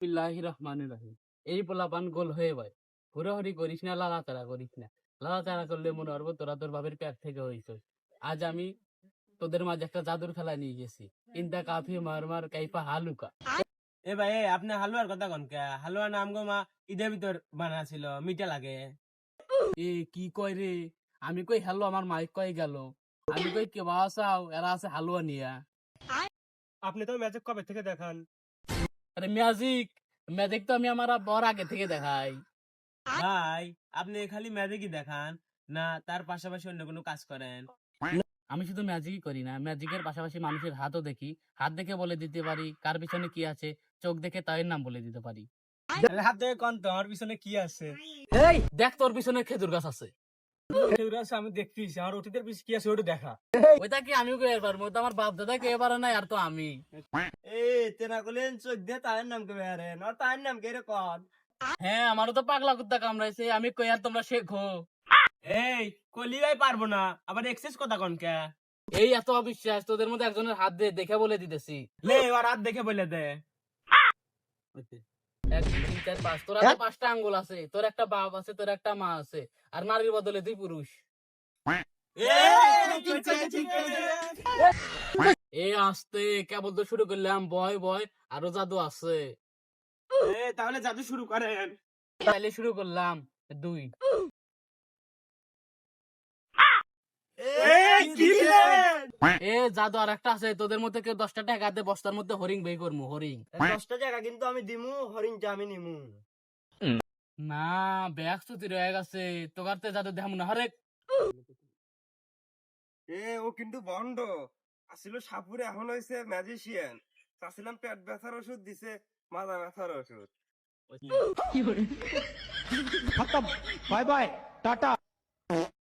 বিসমিল্লাহির রহমানির রহিম। এই পোলাপান গোল হয়ে ভাই, হুড়োহুড়ি করিস না, লাড়াচাড়া করিস না। লাড়াচাড়া করলে মনে হবো তোরা তোর বাপের পেট থেকে হইছস। আজ আমি তোদের মাঝে একটা জাদুর খেলা নিয়ে গেছি। ইন্দা কাফি মারমার কাইফা হালুকা। এ ভাই আপনি হালুয়ার কথা কন কে? হালুয়া নাম গো মা ঈদের ভিতর বানাছিল, মিঠা লাগে। এ কি কয় রে? আমি কই হ্যালো, আমার মাইক কই গেল। আমি কই কে বাসাও, এরা আছে হালুয়া নিয়া। আপনি তো ম্যাজিক কবে থেকে দেখান? আরে ম্যাজিক, ম্যাজিক তো আমি আমার বড় আগে থেকে দেখাই। ভাই আপনি খালি ম্যাজিকই দেখান না, তার পাশাপাশি অন্য কোনো কাজ করেন? আমি শুধু ম্যাজিকই করি না, ম্যাজিকের পাশাপাশি মানুষের হাতও দেখি। হাত দেখে বলে দিতে পারি কার পিছনে কি আছে, চোখ দেখে তাদের নাম বলে দিতে পারি। তাহলে হাত থেকে কন তো আমার পিছনে কি আছে? এই দেখ, তোর পিছনে খেজুর গাছ আছে। আমি দেখতেছি আমার অতীতের পিছনে কি আছে ওটা দেখা। ওইটা কি আমিও কে পারবো? ওটা আমার বাপ দাদা কে পারে না, আর তো আমি। এ তেনা কলেন চোখ দিয়ে তার নাম কে বেরেন আর তার নাম কে রে কন? হ্যাঁ, আমারও তো পাগলা কুত্তা কামড়াইছে, আমি কই আর তোমরা শেখো। এই কলি ভাই পারবো না, আবার এক্সেস কথা কন কে? এই এত অবিশ্বাস, তোদের মধ্যে একজনের হাত দিয়ে দেখে বলে দিতেছি। লে এবার হাত দেখে বলে দে। 1 2 3 4 5, তোর তো 5টা আঙ্গুল আছে, তোর একটা বাপ আছে, তোর একটা মা আছে, আর নারীর বদলে তুই পুরুষ। এই আসতে কেবল তো শুরু করলাম, বয় বয়, আরো জাদু আছে। তাহলে জাদু শুরু করেন। তাইলে শুরু করলাম। 2 এ জাদু আর একটা আছে, তোদের মধ্যে কেউ 10টা টাকা দে, বস্তার মধ্যে হরিং বের করবো, হরিং। 10টা জায়গা কিন্তু আমি দিমু, হরিণটা আমি নিমু। না, ব্যাগ চুতি রয়ে গেছে, তোকারতে জাদু দেখাম না, হরেক। ও কিন্তু বন্ড আসিল সাপুরে, এখন হয়েছে ম্যাজিশিয়ান। চাচ্ছিলাম পেট ব্যথার ওষুধ দিছে, মাথা ব্যথার ওষুধ। खत्म बाय बाय टाटा।